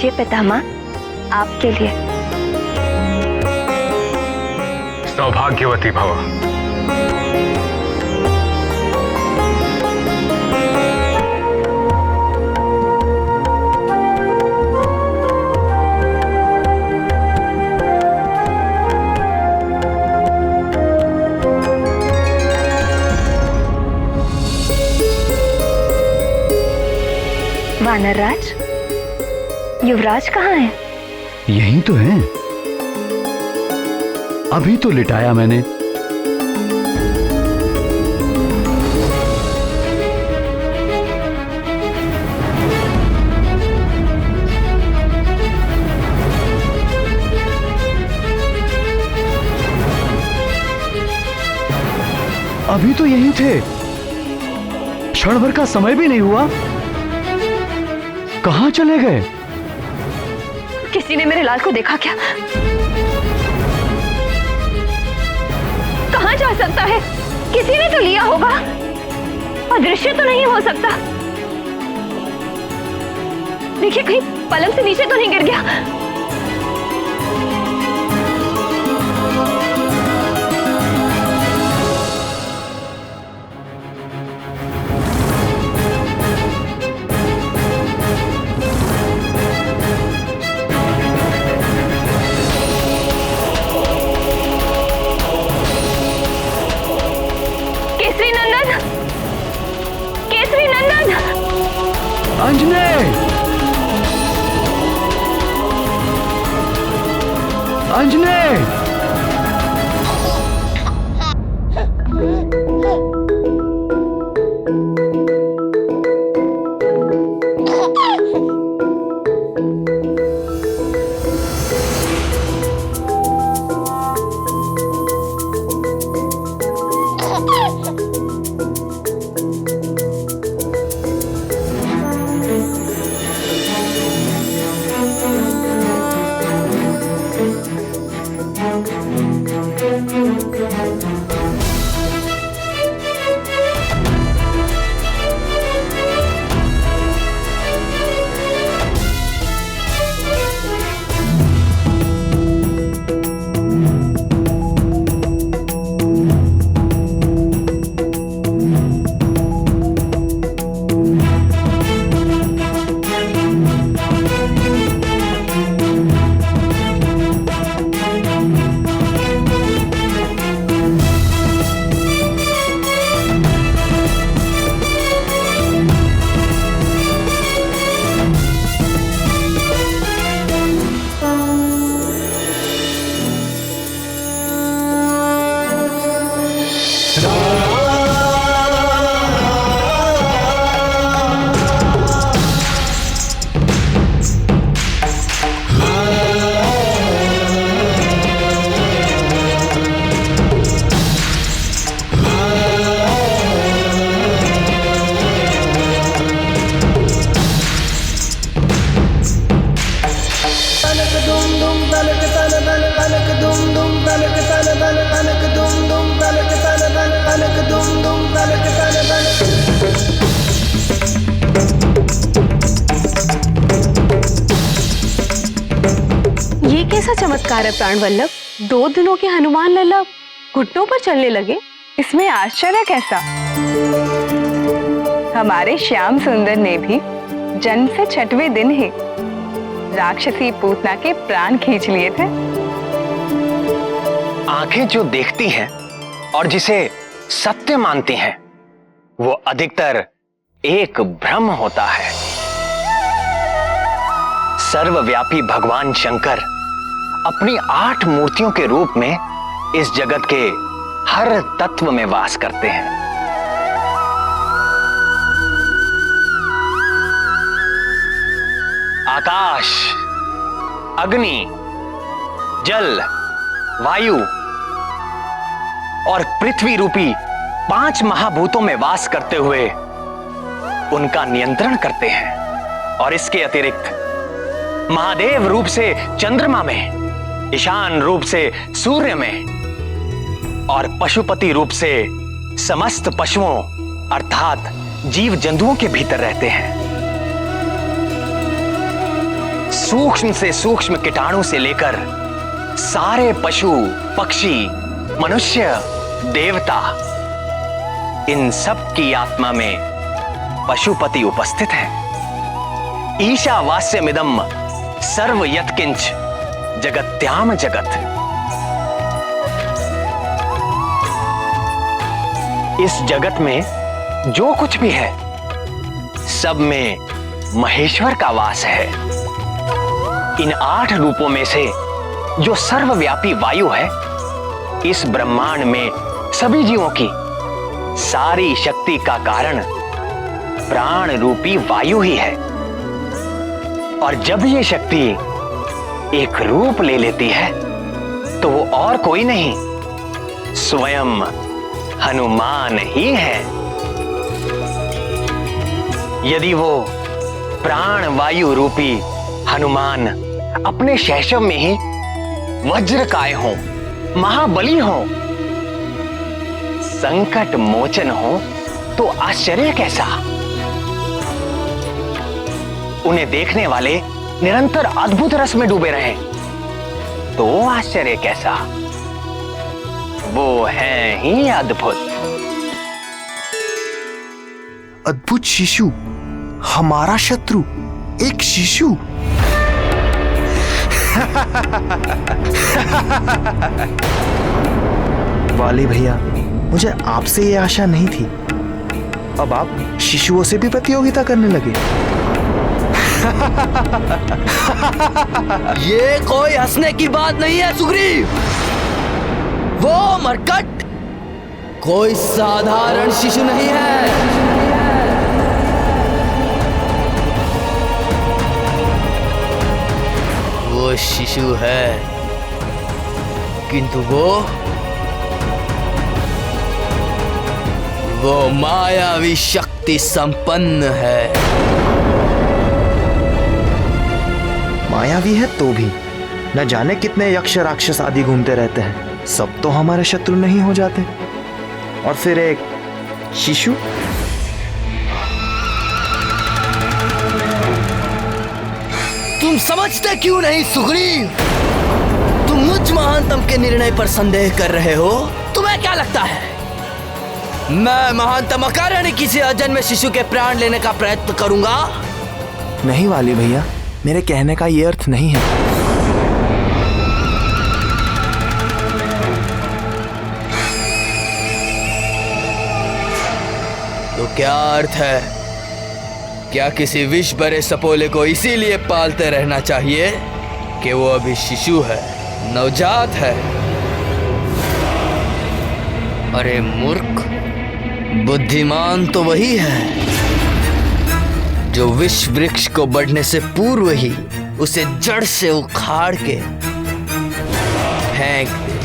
लीजिए पितामह, आपके लिए। सौभाग्यवती भव। वानरराज, युवराज कहाँ है? यही तो है, अभी तो लिटाया मैंने। अभी तो यही थे, क्षण भर का समय भी नहीं हुआ, कहां चले गए? किसी ने मेरे लाल को देखा क्या? कहां जा सकता है? किसी ने तो लिया होगा, अदृश्य तो नहीं हो सकता। देखिए कहीं पलंग से नीचे तो नहीं गिर गया। अंजने! अंजने! ये कैसा चमत्कार है प्राणवल्लभ? 2 दिनों के हनुमान लल्ला घुटनों पर चलने लगे, इसमें आश्चर्य कैसा? हमारे श्याम सुंदर ने भी जन्म से 6वें दिन ही राक्षसी पूतना के प्राण खींच लिए थे। आंखें जो देखती हैं और जिसे सत्य मानती हैं, वो अधिकतर एक भ्रम होता है। सर्वव्यापी भगवान शंकर अपनी 8 मूर्तियों के रूप में इस जगत के हर तत्व में वास करते हैं। आकाश, अग्नि, जल, वायु और पृथ्वी रूपी 5 महाभूतों में वास करते हुए उनका नियंत्रण करते हैं। और इसके अतिरिक्त महादेव रूप से चंद्रमा में, ईशान रूप से सूर्य में और पशुपति रूप से समस्त पशुओं अर्थात जीव जंतुओं के भीतर रहते हैं। सूक्ष्म से सूक्ष्म कीटाणु से लेकर सारे पशु, पक्षी, मनुष्य, देवता, इन सब की आत्मा में पशुपति उपस्थित है। ईशावास्यमिदं सर्व यत्किंच जगत्याम जगत। इस जगत में जो कुछ भी है सब में महेश्वर का वास है। इन 8 रूपों में से जो सर्वव्यापी वायु है, इस ब्रह्मांड में सभी जीवों की सारी शक्ति का कारण प्राण रूपी वायु ही है। और जब ये शक्ति एक रूप ले लेती है तो वो और कोई नहीं, स्वयं हनुमान ही है। यदि वो प्राण वायु रूपी हनुमान अपने शैशव में ही वज्रकाय हो, महाबली हो, संकट मोचन हो, तो आश्चर्य कैसा। उन्हें देखने वाले निरंतर अद्भुत रस में डूबे रहे तो आश्चर्य कैसा। वो है ही अद्भुत। अद्भुत शिशु, हमारा शत्रु एक शिशु। वाली भैया, मुझे आपसे ये आशा नहीं थी। अब आप शिशुओं से भी प्रतियोगिता करने लगे। ये कोई हंसने की बात नहीं है सुग्रीव। वो मरकट कोई साधारण शिशु नहीं है। वो शिशु है, किंतु वो मायावी शक्ति संपन्न है। मायावी है तो भी न जाने कितने यक्ष राक्षस आदि घूमते रहते हैं, सब तो हमारे शत्रु नहीं हो जाते। और फिर एक शिशु। तुम समझते क्यों नहीं सुग्रीव? तुम मुझ महानतम के निर्णय पर संदेह कर रहे हो। तुम्हें क्या लगता है मैं महानतम अकारण किसी अजन्मे शिशु के प्राण लेने का प्रयत्न करूंगा? नहीं वाली भैया, मेरे कहने का ये अर्थ नहीं है। तो क्या अर्थ है? क्या किसी विष भरे सपोले को इसीलिए पालते रहना चाहिए कि वो अभी शिशु है, नवजात है? अरे मूर्ख, बुद्धिमान तो वही है जो विष वृक्ष को बढ़ने से पूर्व ही उसे जड़ से उखाड़ के फेंक दे।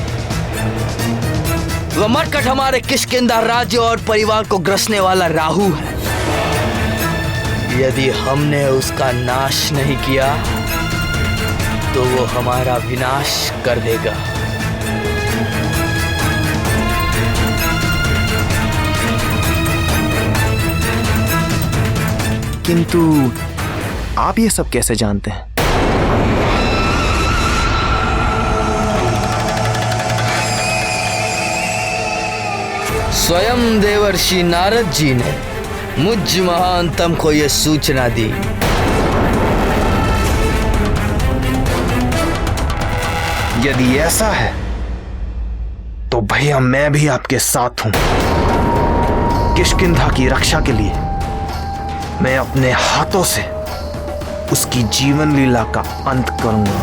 वह मरकट हमारे किष्किंधा राज्य और परिवार को ग्रसने वाला राहु है। यदि हमने उसका नाश नहीं किया तो वो हमारा विनाश कर देगा। किंतु आप ये सब कैसे जानते हैं? स्वयं देवर्षि नारद जी ने मुझ महानतम को यह सूचना दी। यदि ऐसा है तो भैया मैं भी आपके साथ हूं। किष्किंधा की रक्षा के लिए मैं अपने हाथों से उसकी जीवन लीला का अंत करूंगा।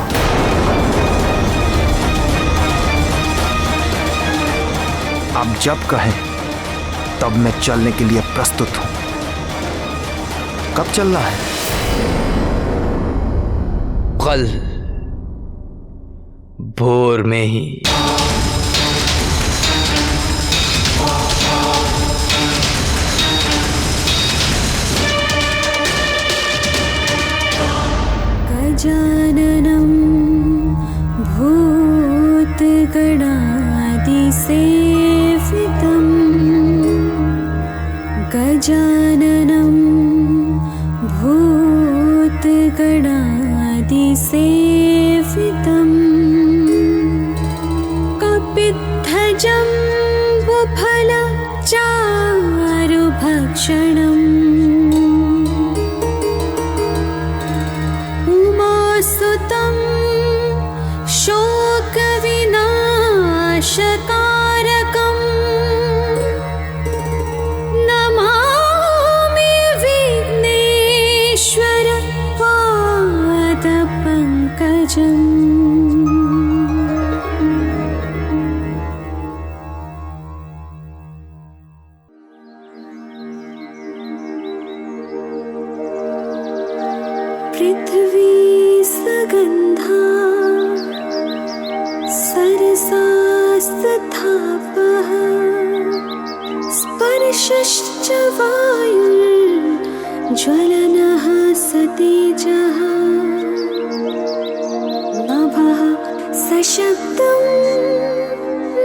आप जब कहें तब मैं चलने के लिए प्रस्तुत हूं। कब चलना है? कल भोर में ही। गजाननं भूतगणादिसेवितं गजाननं भूतगणादिसेवितं नाशकारकम् नमामि विघ्नेश्वर पादपङ्कजम्। पृथ्वी सगन्धा सरसास्तथापः स्पर्शश्च वायुर्ज्वलनः सतेजः नभः सशब्दं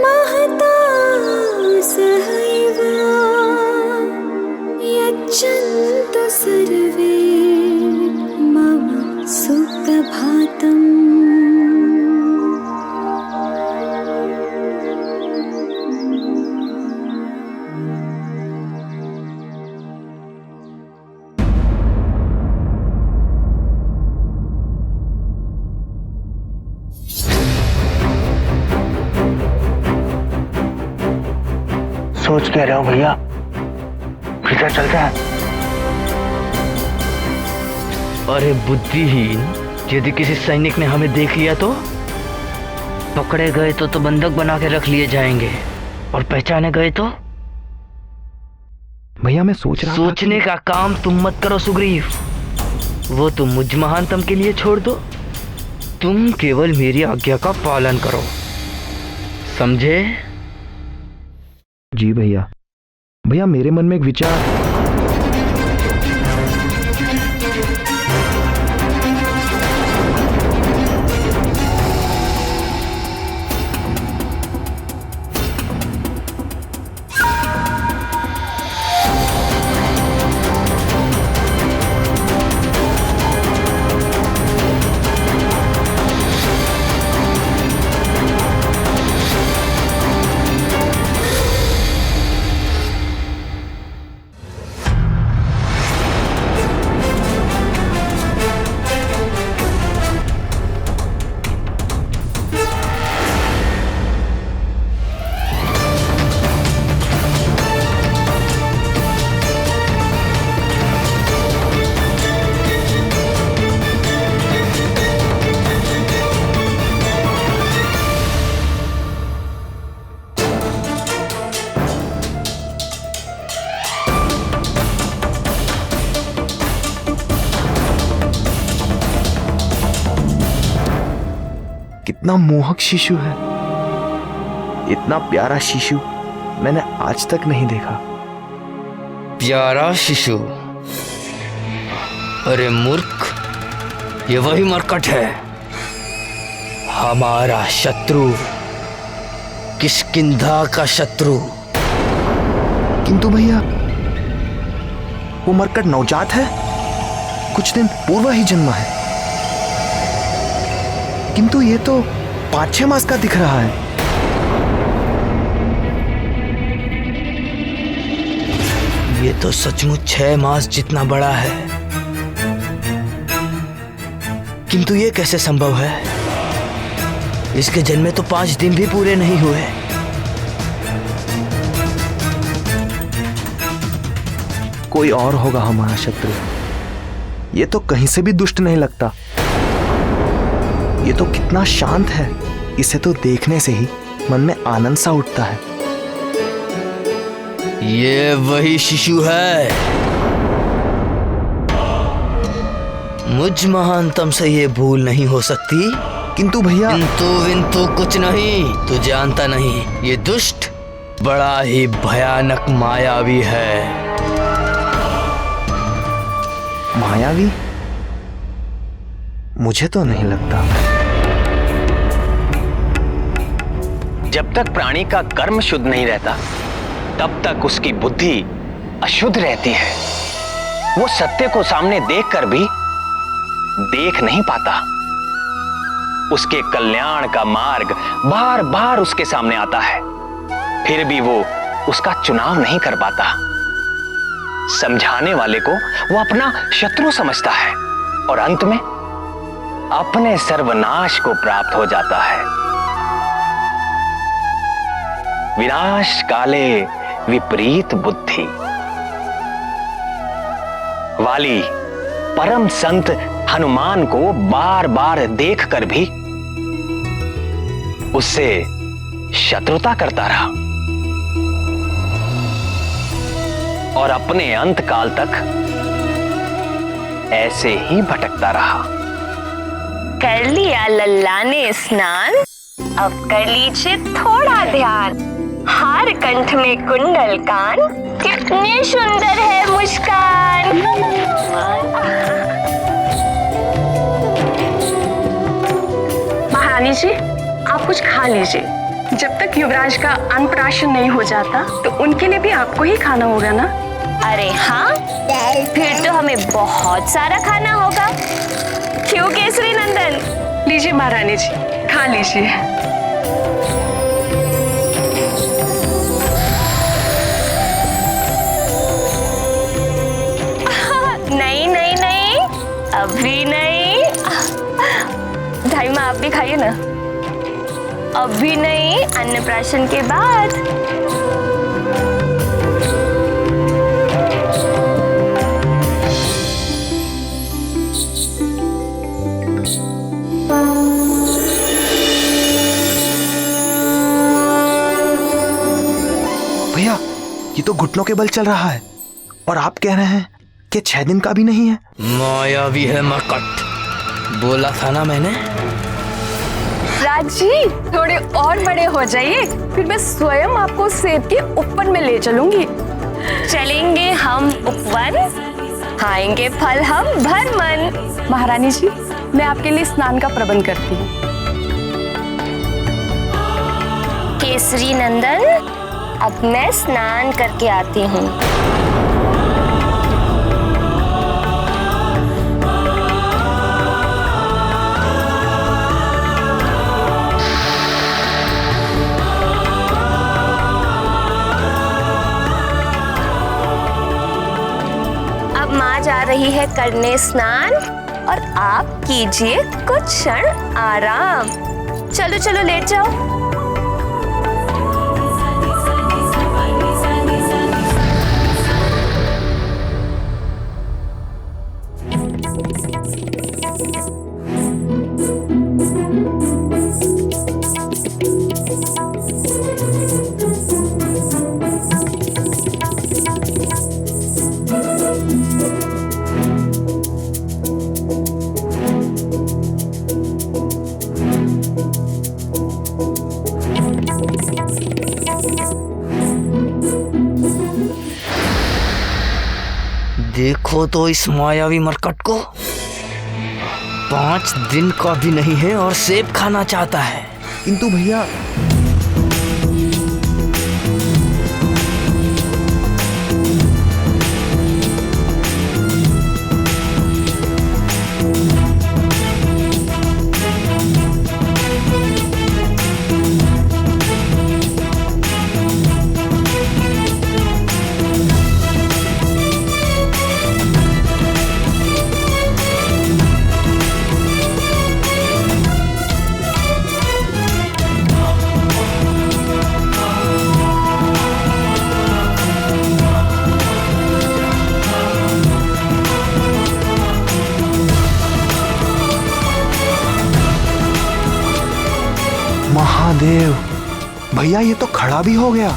महता सहैव यच्छन्तु सर्वे मम सुप्रभातम्। सोच कह रहे हो भैया, फिर चलता है। अरे बुद्धिहीन, यदि किसी सैनिक ने हमें देख लिया तो पकड़े गए तो बंधक बना के रख लिए जाएंगे, और पहचाने गए तो? भैया मैं सोच रहा था सोचने का काम तुम मत करो सुग्रीव, वो तुम मुझ महानतम के लिए छोड़ दो। तुम केवल मेरी आज्ञा का पालन करो, समझे? जी भैया। भैया मेरे मन में एक विचार। कितना मोहक शिशु है, इतना प्यारा शिशु मैंने आज तक नहीं देखा। प्यारा शिशु? अरे मूर्ख, ये वही मरकट है, हमारा शत्रु, किष्किंधा का शत्रु। किंतु भैया वो मरकट नवजात है, कुछ दिन पूर्व ही जन्मा है, किंतु ये तो 5-6 मास का दिख रहा है। ये तो सचमुच 6 मास जितना बड़ा है, किंतु ये कैसे संभव है? इसके जन्मे तो 5 दिन भी पूरे नहीं हुए। कोई और होगा हमारा शत्रु, ये तो कहीं से भी दुष्ट नहीं लगता। ये तो कितना शांत है, इसे तो देखने से ही मन में आनंद सा उठता है। ये वही शिशु है, मुझ महानतम से ये भूल नहीं हो सकती। किंतु भैया विंतु कुछ नहीं, तू जानता नहीं, ये दुष्ट बड़ा ही भयानक मायावी है। मायावी? मुझे तो नहीं लगता। जब तक प्राणी का कर्म शुद्ध नहीं रहता, तब तक उसकी बुद्धि अशुद्ध रहती है। वो सत्य को सामने देखकर भी देख नहीं पाता। उसके कल्याण का मार्ग बार बार उसके सामने आता है, फिर भी वो उसका चुनाव नहीं कर पाता। समझाने वाले को वो अपना शत्रु समझता है और अंत में अपने सर्वनाश को प्राप्त हो जाता है। विनाश काले विपरीत बुद्धि। वाली परम संत हनुमान को बार बार देखकर भी उससे शत्रुता करता रहा और अपने अंत काल तक ऐसे ही भटकता रहा। कर लिया लल्ला ने स्नान, अब कर लीजिए थोड़ा ध्यान। हार कंठ में कुंडल कान, कितने सुंदर है मुस्कान। महारानी जी, आप कुछ खा लीजिए। जब तक युवराज का अन्नप्राशन नहीं हो जाता तो उनके लिए भी आपको ही खाना होगा ना। अरे हाँ, फिर तो हमें बहुत सारा खाना होगा। क्यों केसरी नंदन? लीजिए महारानी जी, खा लीजिए। नहीं नहीं नहीं, अभी नहीं। ढाई माँ, आप भी खाइए ना। अभी नहीं, अन्नप्राशन के बाद। भैया, ये तो घुटनों के बल चल रहा है और आप कह रहे हैं कि 6 दिन का भी नहीं है। मायावी है मरकट, बोला था ना मैंने। राज जी, थोड़े और बड़े हो जाइए, फिर मैं स्वयं आपको सेब के ऊपर में ले चलूंगी। चलेंगे हम उपवन, खाएंगे फल हम भर मन। महारानी जी, मैं आपके लिए स्नान का प्रबंध करती हूँ। केसरी नंदन, अब मैं स्नान करके आती हूँ। अब माँ जा रही है करने स्नान और आप कीजिए कुछ क्षण आराम। चलो चलो, लेट जाओ। देखो तो इस मायावी मरकट को, 5 दिन का भी नहीं है और सेब खाना चाहता है। किंतु भैया, महादेव, भैया ये तो खड़ा भी हो गया।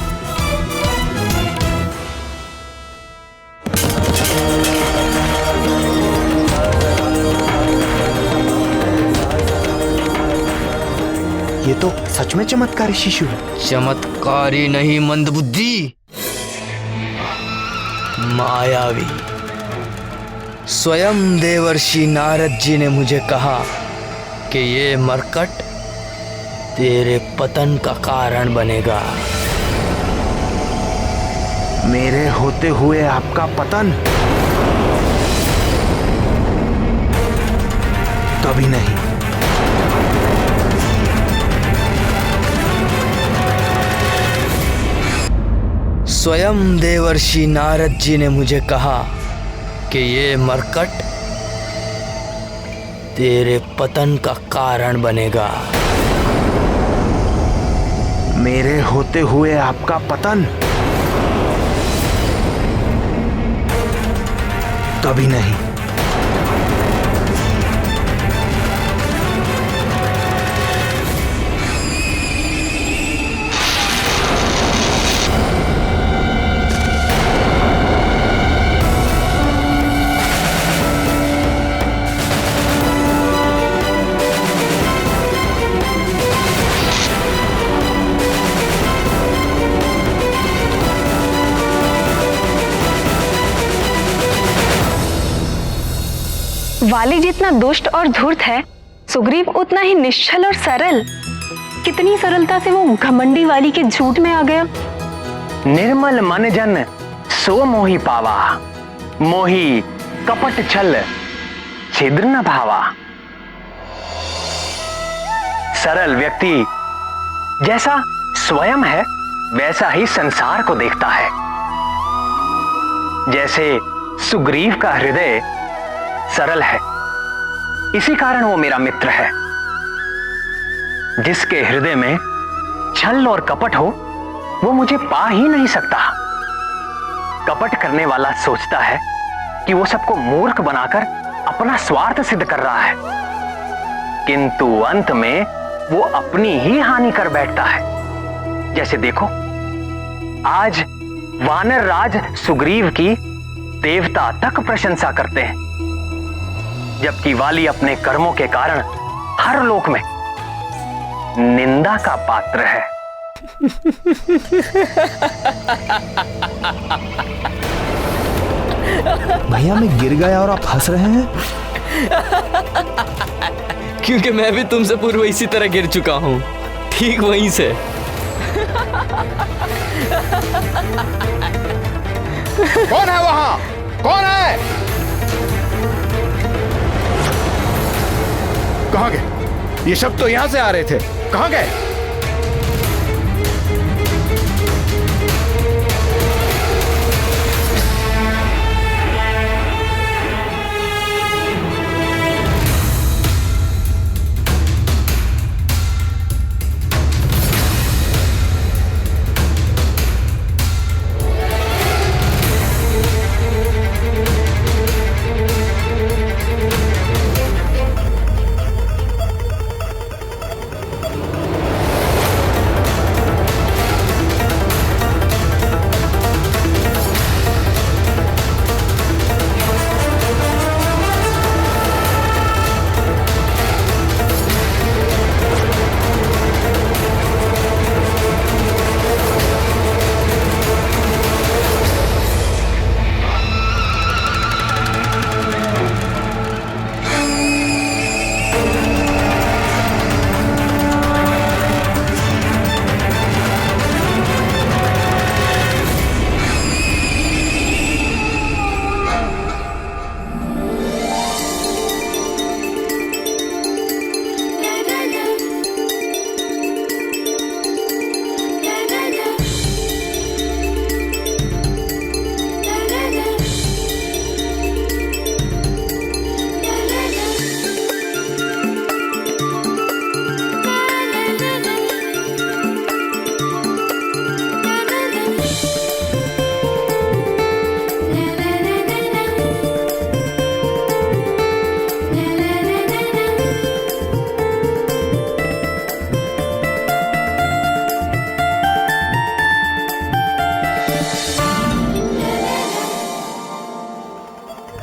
ये तो सच में चमत्कारी शिशु है। चमत्कारी नहीं, मंदबुद्धि, मायावी। स्वयं देवर्षि नारद जी ने मुझे कहा कि ये मरकट तेरे पतन का कारण बनेगा। मेरे होते हुए आपका पतन? कभी नहीं। स्वयं देवर्षि नारद जी ने मुझे कहा कि ये मरकट तेरे पतन का कारण बनेगा। मेरे होते हुए आपका पतन कभी नहीं। वाली जितना दुष्ट और धूर्त है, सुग्रीव उतना ही निश्चल और सरल। कितनी सरलता से वो घमंडी वाली के झूठ में आ गया। निर्मल मन जन सो मोही पावा, मोही कपट छल छिद्र न भावा। सरल व्यक्ति जैसा स्वयं है वैसा ही संसार को देखता है। जैसे सुग्रीव का हृदय सरल है, इसी कारण वो मेरा मित्र है। जिसके हृदय में छल और कपट हो वो मुझे पा ही नहीं सकता। कपट करने वाला सोचता है कि वो सबको मूर्ख बनाकर अपना स्वार्थ सिद्ध कर रहा है, किंतु अंत में वो अपनी ही हानि कर बैठता है। जैसे देखो, आज वानर राज सुग्रीव की देवता तक प्रशंसा करते हैं, जबकि वाली अपने कर्मों के कारण हर लोक में निंदा का पात्र है। भैया मैं गिर गया और आप हंस रहे हैं? क्योंकि मैं भी तुमसे पूर्व इसी तरह गिर चुका हूं, ठीक वहीं से। कौन है वहां? कौन है? कहां गए? ये शब्द तो यहां से आ रहे थे, कहां गए?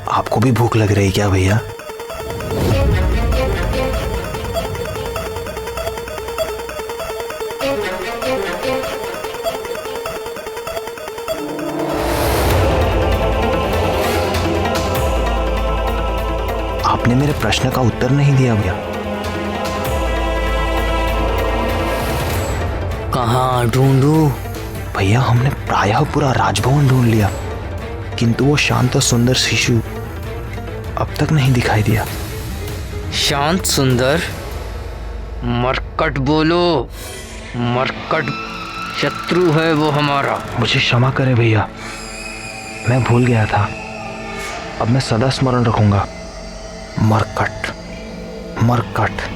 आपको भी भूख लग रही क्या भैया? आपने मेरे प्रश्न का उत्तर नहीं दिया भैया। कहाँ ढूंढूं? भैया हमने प्रायः पूरा राजभवन ढूंढ लिया, किंतु वो शांत और सुंदर शिशु अब तक नहीं दिखाई दिया। शांत सुंदर? मरकट बोलो, मरकट शत्रु है वो हमारा। मुझे क्षमा करें भैया, मैं भूल गया था। अब मैं सदा स्मरण रखूंगा। मरकट, मरकट।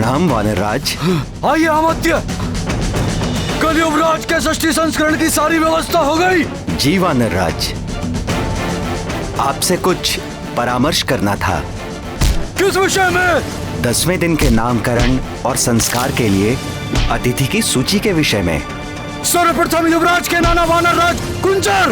प्रणाम वानरराज। आइए अमात्य, कल युवराज के षष्ठी संस्करण की सारी व्यवस्था हो गई? जी वानरराज, आपसे कुछ परामर्श करना था। किस विषय में? 10वें दिन के नामकरण और संस्कार के लिए अतिथि की सूची के विषय में। सर्वप्रथम युवराज के नाना वानरराज कुंजर।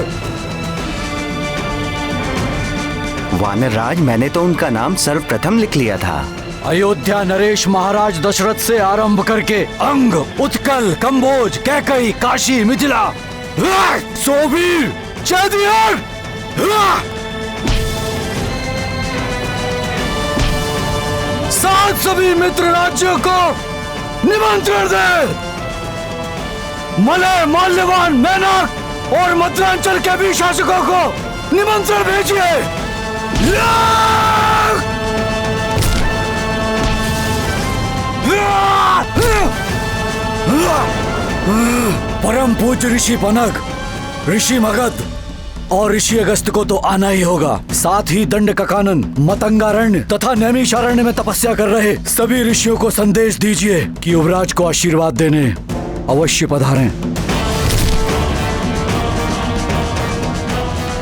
वानरराज, मैंने तो उनका नाम सर्वप्रथम लिख लिया था। अयोध्या नरेश महाराज दशरथ से आरंभ करके अंग, उत्कल, कंबोज, कैकई, काशी, मिथिला, सोबीर, चैदियर, 7 सभी मित्र राज्यों को निमंत्रण दे। मलय, माल्यवान, मैनक और मध्यांचल के भी शासकों को निमंत्रण भेजिए। परम पूज्य ऋषि पनग, ऋषि मगध और ऋषि अगस्त को तो आना ही होगा। साथ ही दंडकानन, मतंगारण्य तथा नैमिषारण्य में तपस्या कर रहे सभी ऋषियों को संदेश दीजिए कि युवराज को आशीर्वाद देने अवश्य पधारें।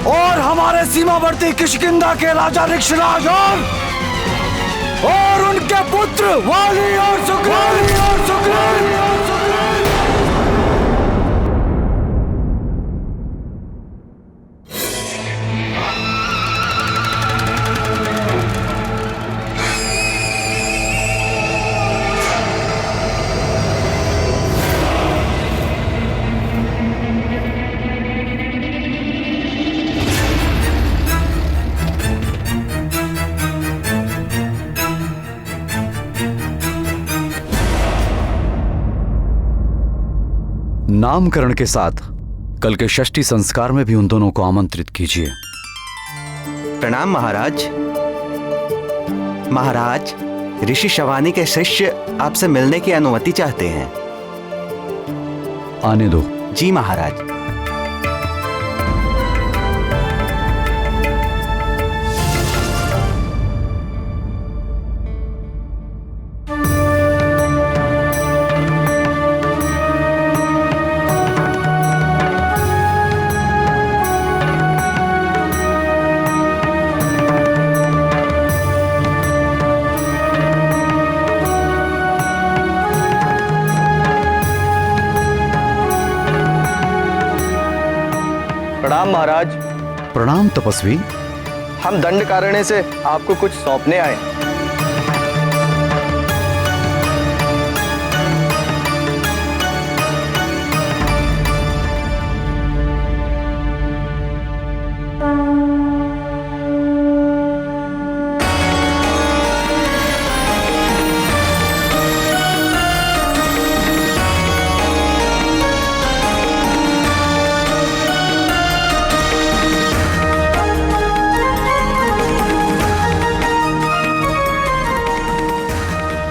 और हमारे सीमावर्ती किष्किंधा के राजा ऋक्षराज और उनके पुत्र वाली और सुग्रीव नामकरण के साथ कल के षष्ठी संस्कार में भी उन दोनों को आमंत्रित कीजिए। प्रणाम महाराज। महाराज, ऋषि शवानी के शिष्य आपसे मिलने की अनुमति चाहते हैं। आने दो। जी महाराज। प्रणाम महाराज। प्रणाम तपस्वी। हम दंडकारण्य से आपको कुछ सौंपने आए।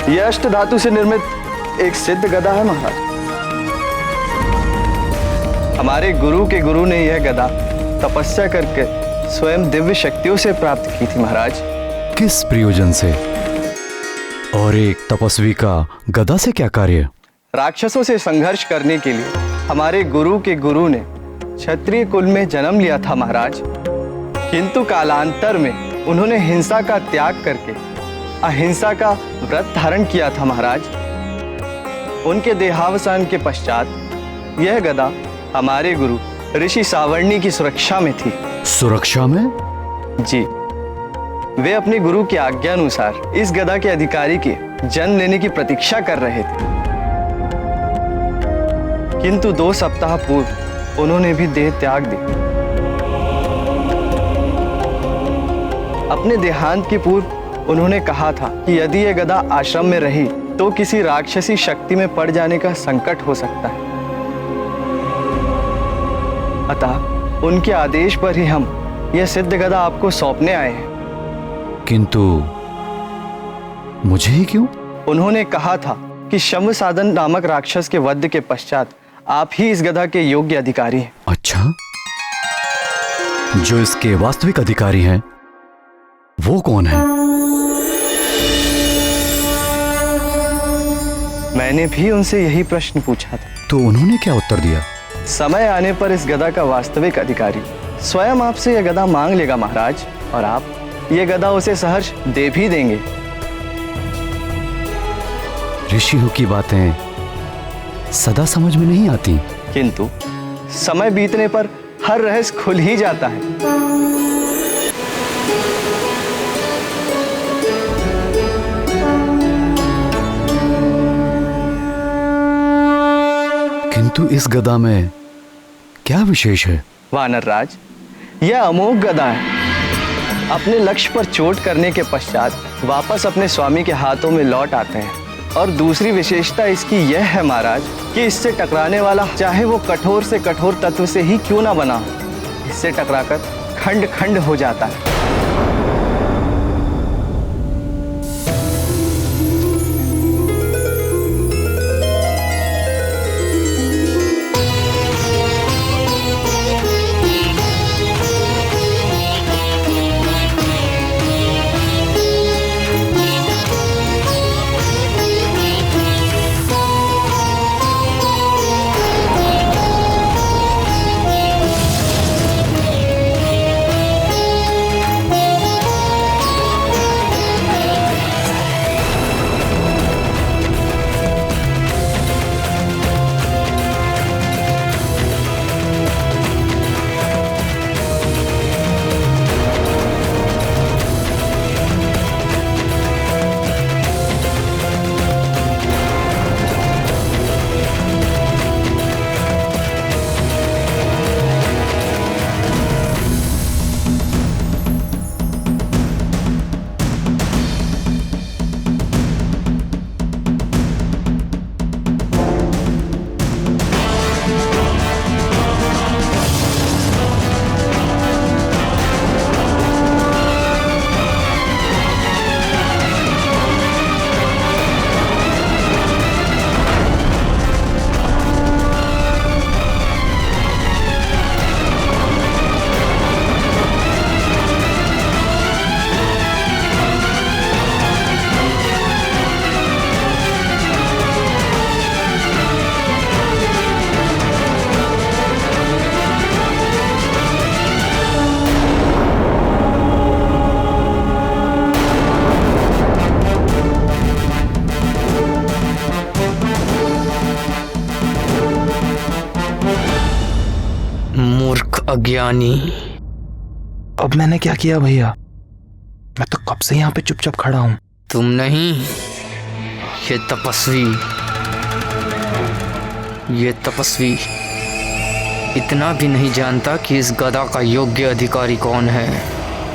यह अष्ट धातु से निर्मित एक सिद्ध गदा है महाराज। हमारे गुरु के गुरु ने यह गदा तपस्या करके स्वयं दिव्य शक्तियों से प्राप्त की थी महाराज। किस प्रयोजन से? और एक तपस्वी का गदा से क्या कार्य? राक्षसों से संघर्ष करने के लिए हमारे गुरु के गुरु ने क्षत्रिय कुल में जन्म लिया था महाराज। किंतु कालांतर में उन्होंने हिंसा का त्याग करके अहिंसा का व्रत धारण किया था महाराज। उनके देहावसान के पश्चात यह गदा हमारे गुरु ऋषि सावर्णी की सुरक्षा में थी। सुरक्षा में? जी। वे अपने गुरु की आज्ञा अनुसार इस गदा के अधिकारी के जन्म लेने की प्रतीक्षा कर रहे थे। किंतु 2 सप्ताह पूर्व उन्होंने भी देह त्याग दी। अपने देहांत के पूर्व उन्होंने कहा था कि यदि यह गदा आश्रम में रही तो किसी राक्षसी शक्ति में पड़ जाने का संकट हो सकता है। अतः उनके आदेश पर ही हम यह सिद्ध गदा आपको सौंपने आए हैं। किंतु मुझे ही क्यों? उन्होंने कहा था कि शम्भ साधन नामक राक्षस के वध के पश्चात आप ही इस गदा के योग्य अधिकारी हैं। अच्छा, जो इसके वास्तविक अधिकारी हैं वो कौन है? मैंने भी उनसे यही प्रश्न पूछा था। तो उन्होंने क्या उत्तर दिया? समय आने पर इस गदा का वास्तविक अधिकारी स्वयं आपसे यह गदा मांग लेगा महाराज, और आप ये गदा उसे सहर्ष दे भी देंगे। ऋषियों की बातें सदा समझ में नहीं आती, किंतु समय बीतने पर हर रहस्य खुल ही जाता है। किंतु इस गदा में क्या विशेष है? वानर राज, यह अमोघ गदा है। अपने लक्ष्य पर चोट करने के पश्चात वापस अपने स्वामी के हाथों में लौट आते हैं। और दूसरी विशेषता इसकी यह है महाराज कि इससे टकराने वाला चाहे वो कठोर से कठोर तत्व से ही क्यों ना बना हो, इससे टकराकर खंड खंड हो जाता है। अज्ञानी। अब मैंने क्या किया भैया? मैं तो कब से यहाँ पे चुपचाप खड़ा हूँ। तुम नहीं, ये तपस्वी इतना भी नहीं जानता कि इस गदा का योग्य अधिकारी कौन है।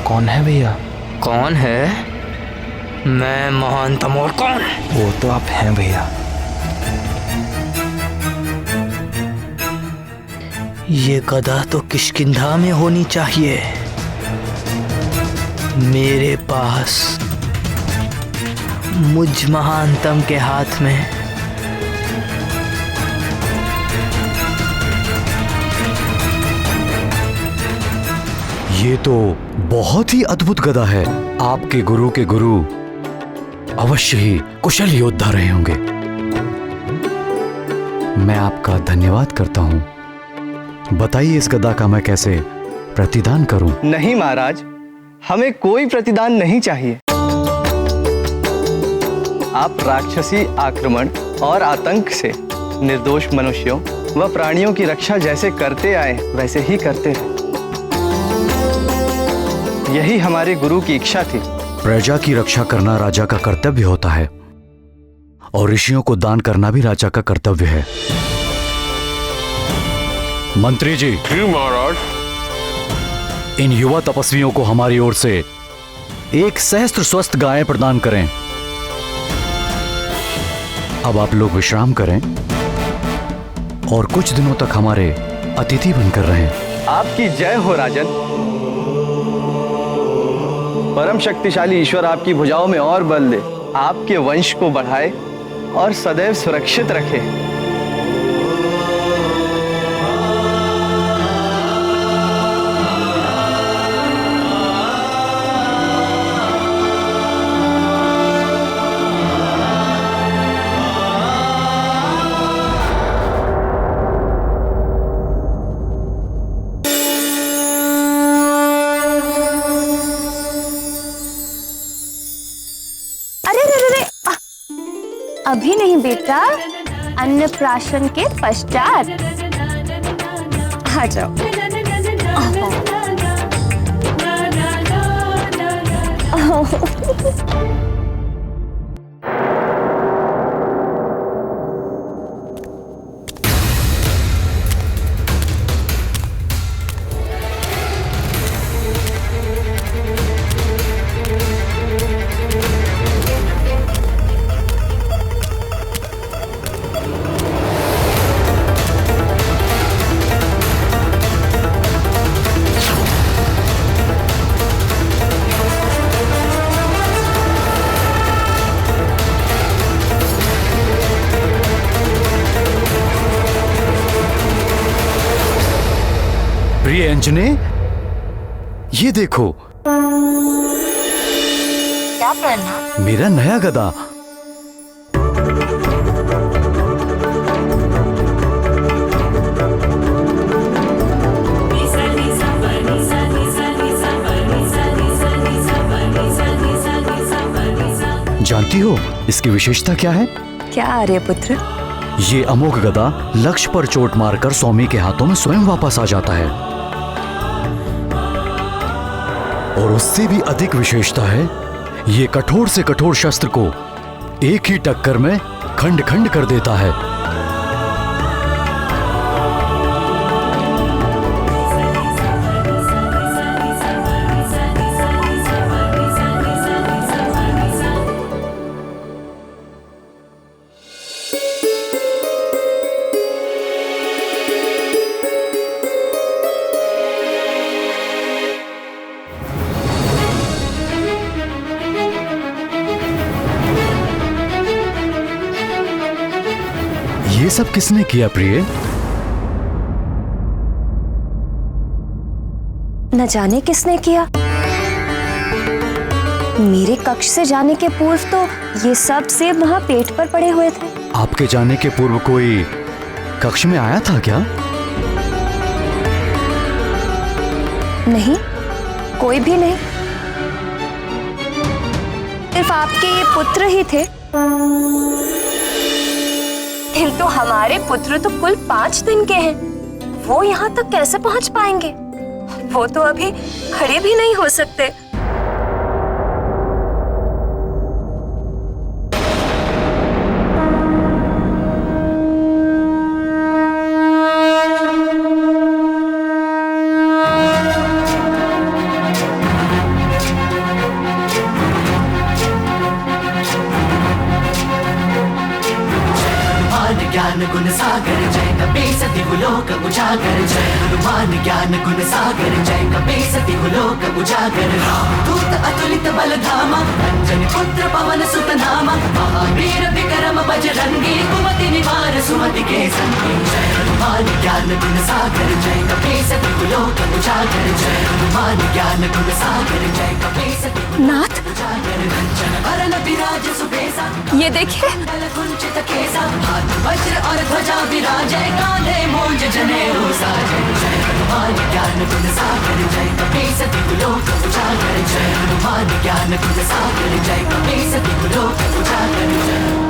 कौन है भैया? कौन है? मैं महानतम। और कौन? वो तो आप हैं भैया। ये गदा तो किष्किंधा में होनी चाहिए। मेरे पास मुझ महानतम के हाथ में ये तो बहुत ही अद्भुत गदा है। आपके गुरु के गुरु अवश्य ही कुशल योद्धा रहे होंगे। मैं आपका धन्यवाद करता हूं। बताइए इस गदा का मैं कैसे प्रतिदान करूं? नहीं महाराज, हमें कोई प्रतिदान नहीं चाहिए। आप राक्षसी आक्रमण और आतंक से निर्दोष मनुष्यों व प्राणियों की रक्षा जैसे करते आए वैसे ही करते हैं। यही हमारे गुरु की इच्छा थी। प्रजा की रक्षा करना राजा का कर्तव्य होता है और ऋषियों को दान करना भी राजा का कर्तव्य है। मंत्री जी। जी महाराज। इन युवा तपस्वियों को हमारी ओर से 1 सहस्त्र स्वस्थ गायें प्रदान करें। अब आप लोग विश्राम करें और कुछ दिनों तक हमारे अतिथि बनकर रहें। आपकी जय हो राजन। परम शक्तिशाली ईश्वर आपकी भुजाओं में और बल दे, आपके वंश को बढ़ाए और सदैव सुरक्षित रखे। अभी नहीं बेटा, अन्नप्राशन के पश्चात। आ जाओ। प्रिय अंजने, ये देखो क्या पहना? मेरा नया गदा। जानती हो इसकी विशेषता क्या है? क्या आर्यपुत्र? ये अमोघ गदा लक्ष्य पर चोट मारकर स्वामी के हाथों में स्वयं वापस आ जाता है। और उससे भी अधिक विशेषता है, ये कठोर से कठोर शस्त्र को एक ही टक्कर में खंड खंड कर देता है। ये सब किसने किया प्रिय? न जाने किसने किया। मेरे कक्ष से जाने के पूर्व तो ये सब सेब वहां पेट पर पड़े हुए थे। आपके जाने के पूर्व कोई कक्ष में आया था क्या? नहीं, कोई भी नहीं। सिर्फ आपके ये पुत्र ही थे। किंतु हमारे पुत्र तो कुल 5 दिन के हैं। वो यहाँ तक कैसे पहुँच पाएंगे? वो तो अभी खड़े भी नहीं हो सकते। ज्ञान गुण सागर जय कपीसति लोक उजागर जय हनुमान ज्ञान गुण सागर जय कपीसति लोक उजागर दूत अतुलित बल धामा अंजनी पुत्र पवन सुत नामा महावीर विक्रम बजरंगी कुमति निवार सुमति के संगी जय हनुमान ज्ञान गुण सागर जय कपीसति लोक उजागर जय हनुमान ज्ञान गुण सागर जय कपीसति नाथ, उजागर कंचन वरन विराज सुबेसा। ये देखिए, कुंचित केसा हाथ वज्र और ध्वजा विराजय कांधे मूंज जनेऊ साजय जय हनुमान ज्ञान गुण सागर जय कपीसति लोक उजागर जय हनुमान ज्ञान गुण सागर जय कपीसति लोक उजागर जय।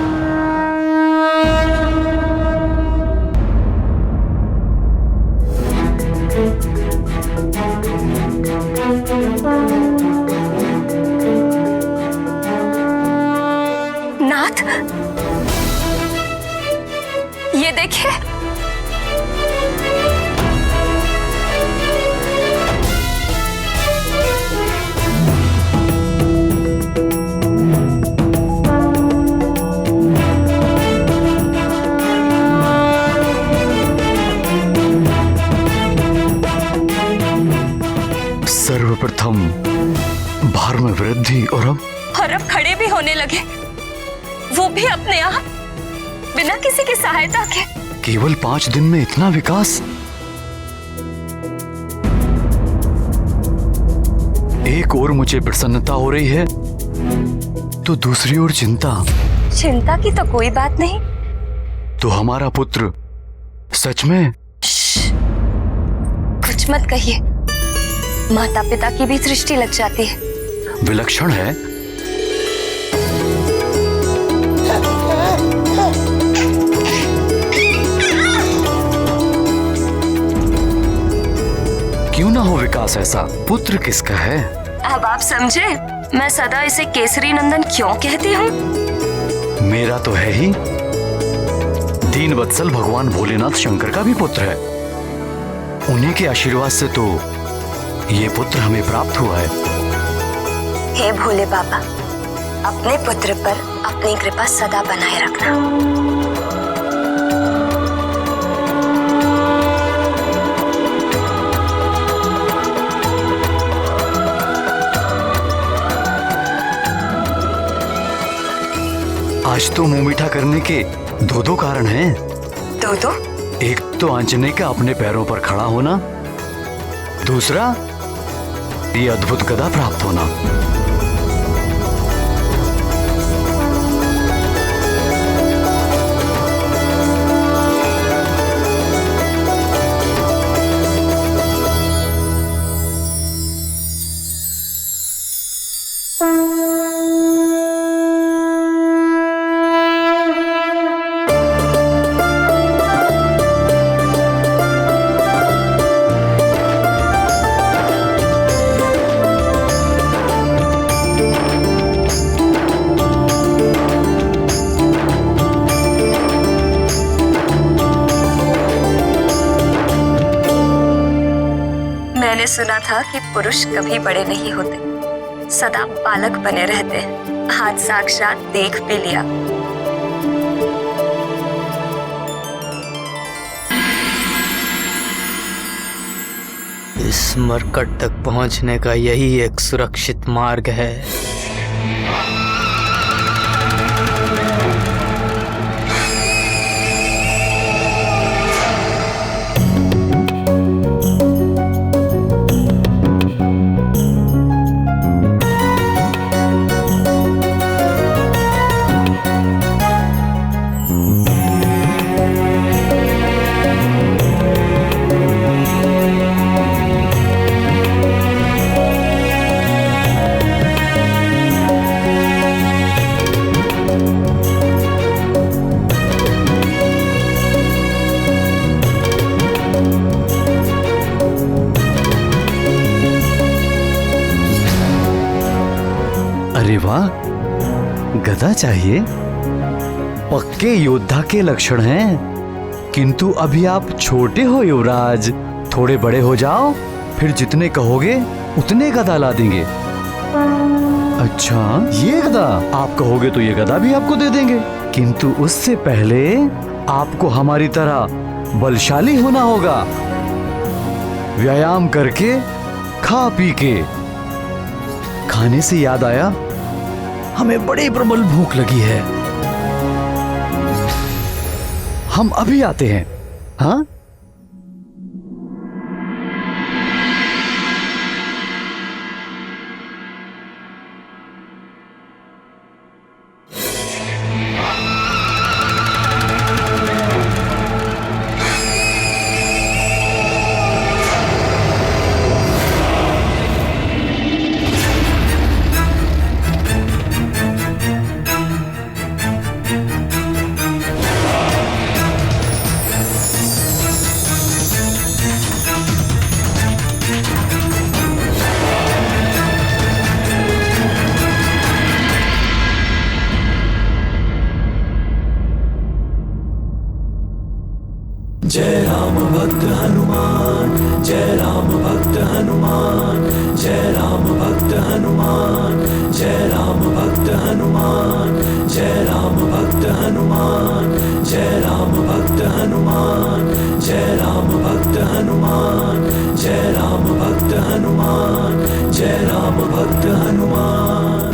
नाथ, ये देखिए, सर्वप्रथम भार में वृद्धि और अब खड़े भी होने लगे, वो भी अपने आप, बिना किसी की सहायता के। केवल 5 दिन में इतना विकास? एक ओर मुझे प्रसन्नता हो रही है तो दूसरी ओर चिंता। चिंता की तो कोई बात नहीं। तो हमारा पुत्र सच में? कुछ मत कहिए, माता पिता की भी दृष्टि लग जाती है। विलक्षण है। ना हो विकास, ऐसा पुत्र किसका है? अब आप समझे मैं सदा इसे केसरी नंदन क्यों कहती हूँ? मेरा तो है ही। दीन वत्सल भगवान भोलेनाथ शंकर का भी पुत्र है। उन्हीं के आशीर्वाद से तो ये पुत्र हमें प्राप्त हुआ है। हे भोले बाबा, अपने पुत्र पर अपनी कृपा सदा बनाए रखना। आज तो मुंह मीठा करने के दो कारण हैं। दो? एक तो आंजनेय का अपने पैरों पर खड़ा होना, दूसरा ये अद्भुत गदा प्राप्त होना। मैंने सुना था कि पुरुष कभी बड़े नहीं होते, सदा बालक बने रहते हैं। आज साक्षात देख भी लिया। इस मरकट तक पहुंचने का यही एक सुरक्षित मार्ग है। अरे वाह, गदा चाहिए? पक्के योद्धा के लक्षण हैं। किंतु अभी आप छोटे हो युवराज, थोड़े बड़े हो जाओ, फिर जितने कहोगे उतने गदा ला देंगे। अच्छा, ये गदा? आप कहोगे तो ये गदा भी आपको दे देंगे, किंतु उससे पहले आपको हमारी तरह बलशाली होना होगा। व्यायाम करके, खा पी के। खाने से याद आया, हमें बड़ी प्रबल भूख लगी है। हम अभी आते हैं। हाँ? जय राम भक्त हनुमान, जय राम भक्त हनुमान, जय राम भक्त हनुमान, जय राम भक्त हनुमान, जय राम भक्त हनुमान, जय राम भक्त हनुमान, जय राम भक्त हनुमान, जय राम भक्त हनुमान, जय राम भक्त हनुमान।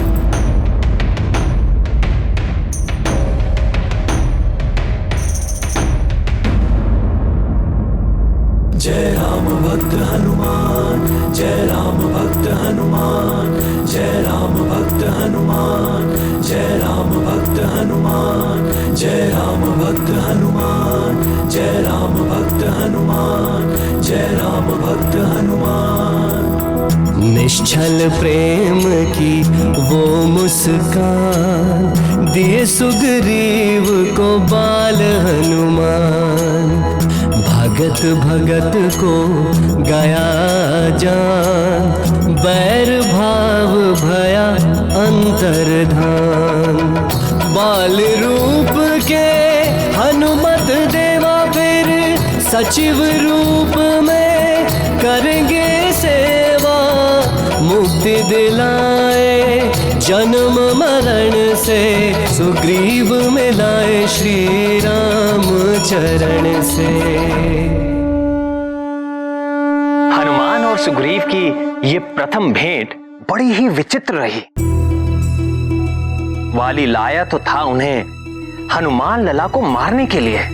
जय राम भक्त हनुमान, जय राम भक्त हनुमान, जय राम भक्त हनुमान, जय राम भक्त हनुमान, जय राम भक्त हनुमान, जय राम भक्त हनुमान, जय राम भक्त हनुमान। निश्चल प्रेम की वो मुस्कान दिए सुग्रीव को बाल हनुमान। भागत भगत को गया जान, बैर भाव भया अंतर्धान। बाल रूप के हनुमत देवा फिर सचिव रूप में करेंगे सेवा, मुक्ति दिलाए जन्म मरण से, सुग्रीव मिलाए श्री राम चरण से। हनुमान और सुग्रीव की ये प्रथम भेंट बड़ी ही विचित्र रही। वाली लाया तो था उन्हें हनुमान लला को मारने के लिए,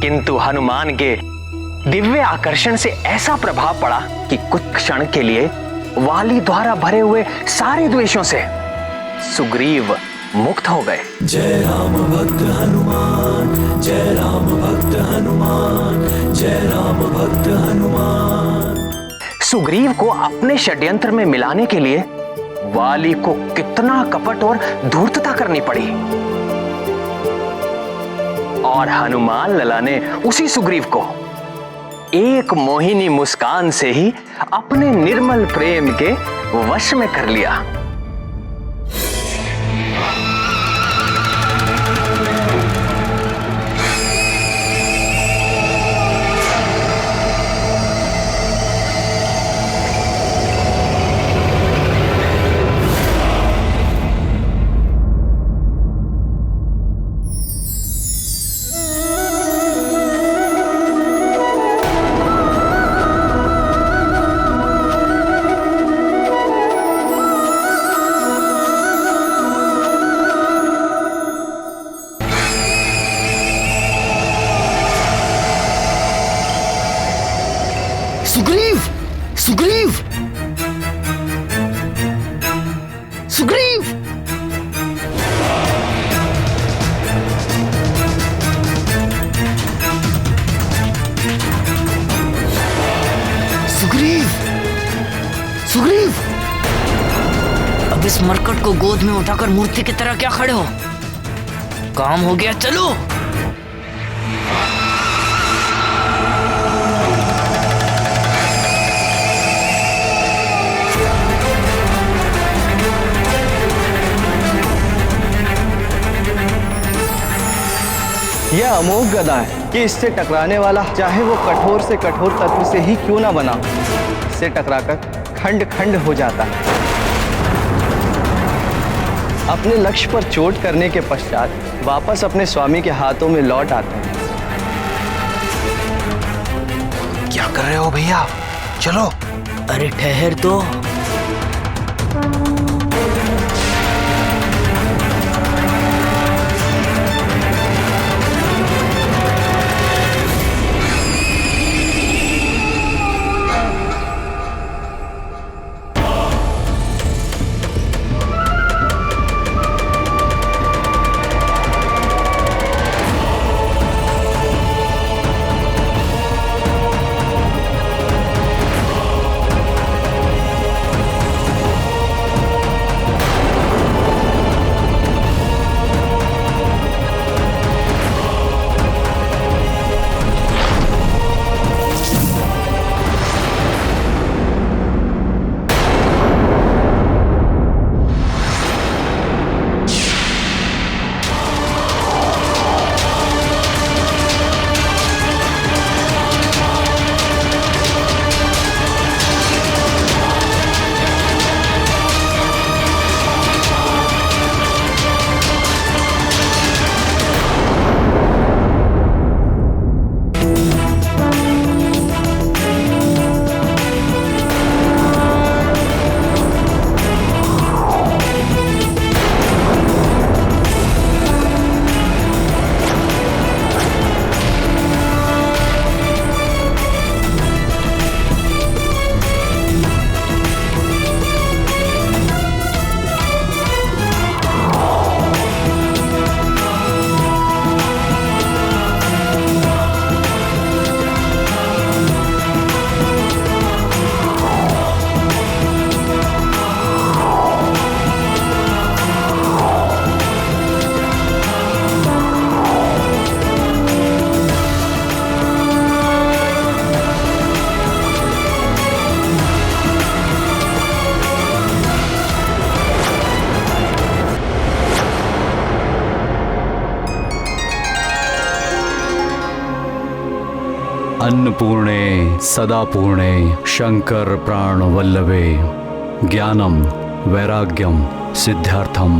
किंतु हनुमान के दिव्य आकर्षण से ऐसा प्रभाव पड़ा कि कुछ क्षण के लिए वाली द्वारा भरे हुए सारे द्वेषों से सुग्रीव मुक्त हो गए। जय राम भक्त हनुमान, जय राम भक्त हनुमान, जय राम भक्त हनुमान। सुग्रीव को अपने षड्यंत्र में मिलाने के लिए वाली को कितना कपट और धूर्तता करनी पड़ी, और हनुमान लला ने उसी सुग्रीव को एक मोहिनी मुस्कान से ही अपने निर्मल प्रेम के वश में कर लिया। सुग्रीव, सुग्रीव, सुग्रीव। सुग्रीव, सुग्रीव। अब इस मरकट को गोद में उठाकर मूर्ति की तरह क्या खड़े हो? काम हो गया, चलो। यह अमोघ गदा है कि इससे टकराने वाला चाहे वो कठोर से कठोर तत्व से ही क्यों ना बना, इससे टकराकर खंड खंड हो जाता है। अपने लक्ष्य पर चोट करने के पश्चात वापस अपने स्वामी के हाथों में लौट आते हैं। क्या कर रहे हो भैया? चलो। अरे ठहर तो। अन्नपूर्णे सदा पूर्णे शंकर प्राण वल्लभे ज्ञानम वैराग्यम सिद्धार्थम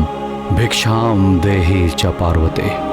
भिक्षाम देहि च पार्वते।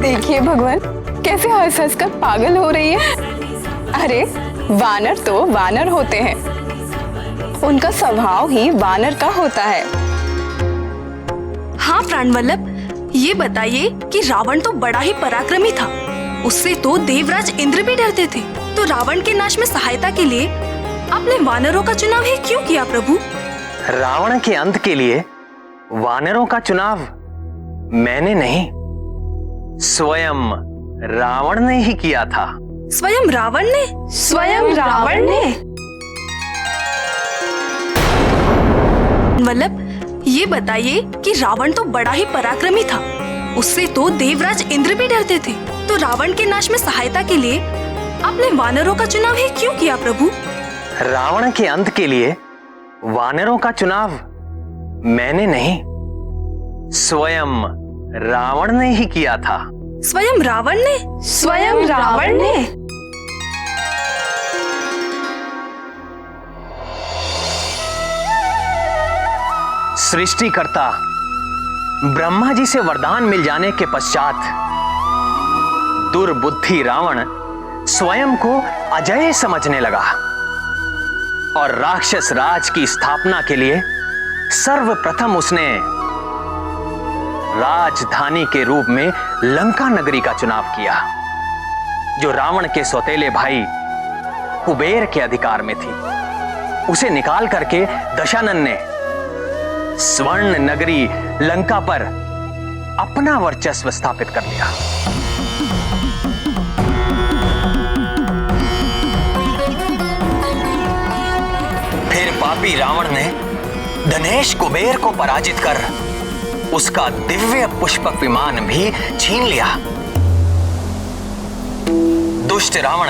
देखिए भगवान कैसे हंस हंस कर पागल हो रही है। अरे वानर तो वानर होते हैं, उनका स्वभाव ही वानर का होता है। हाँ प्राणवल्लभ, ये बताइए कि रावण तो बड़ा ही पराक्रमी था, उससे तो देवराज इंद्र भी डरते थे। तो रावण के नाश में सहायता के लिए आपने वानरों का चुनाव ही क्यों किया प्रभु? रावण के अंत के लिए वानरों का चुनाव मैंने नहीं, स्वयं रावण ने ही किया था। स्वयं रावण ने? स्वयं रावण ने? वल्लभ, ये बताइए कि रावण तो बड़ा ही पराक्रमी था, उससे तो देवराज इंद्र भी डरते थे। तो रावण के नाश में सहायता के लिए आपने वानरों का चुनाव ही क्यों किया प्रभु? रावण के अंत के लिए वानरों का चुनाव मैंने नहीं, स्वयं रावण ने ही किया था। स्वयं रावण ने? स्वयं रावण ने? सृष्टिकर्ता ब्रह्मा जी से वरदान मिल जाने के पश्चात दुर्बुद्धि रावण स्वयं को अजय समझने लगा और राक्षस राज की स्थापना के लिए सर्वप्रथम उसने राजधानी के रूप में लंका नगरी का चुनाव किया, जो रावण के सौतेले भाई कुबेर के अधिकार में थी। उसे निकाल करके दशानन ने स्वर्ण नगरी लंका पर अपना वर्चस्व स्थापित कर लिया। फिर पापी रावण ने धनेश कुबेर को पराजित कर उसका दिव्य पुष्पक विमान भी छीन लिया। दुष्ट रावण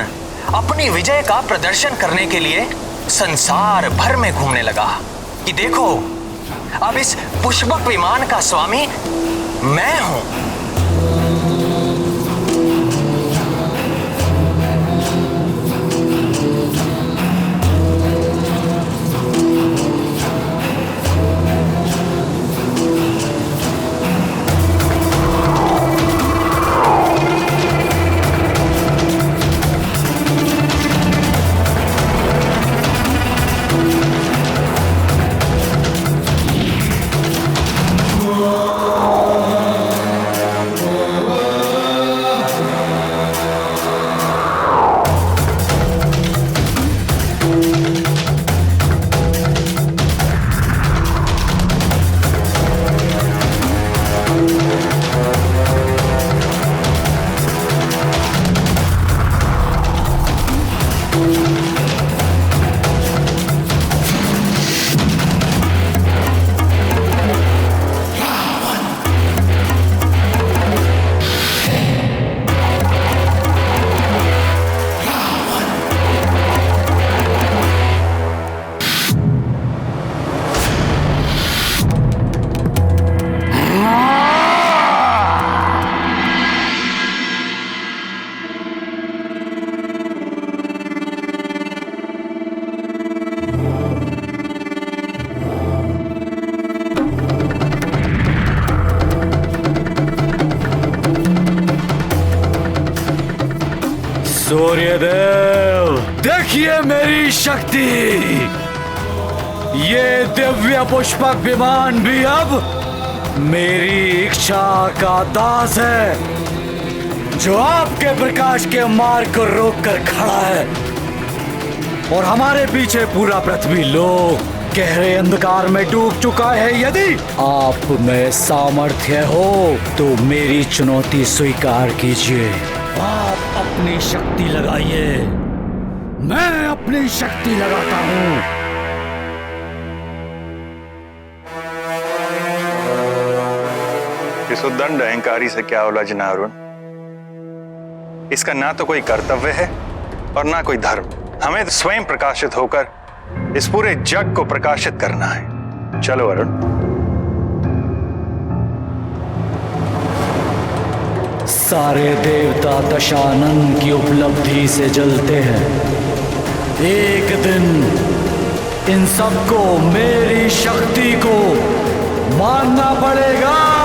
अपनी विजय का प्रदर्शन करने के लिए संसार भर में घूमने लगा कि देखो, अब इस पुष्पक विमान का स्वामी मैं हूं। सूर्यदेव, देखिए मेरी शक्ति। ये दिव्य पुष्पक विमान भी अब मेरी इच्छा का दास है, जो आपके प्रकाश के मार्ग को रोक कर खड़ा है। और हमारे पीछे पूरा पृथ्वी लोक गहरे अंधकार में डूब चुका है। यदि आप में सामर्थ्य हो तो मेरी चुनौती स्वीकार कीजिए। आप अपनी शक्ति लगाइए, मैं अपनी शक्ति लगाता हूं। इस उद्दंड अहंकारी से क्या उलझना अरुण? इसका ना तो कोई कर्तव्य है और ना कोई धर्म। हमें स्वयं प्रकाशित होकर इस पूरे जग को प्रकाशित करना है। चलो अरुण। सारे देवता दशानन की उपलब्धि से जलते हैं। एक दिन इन सबको मेरी शक्ति को मानना पड़ेगा।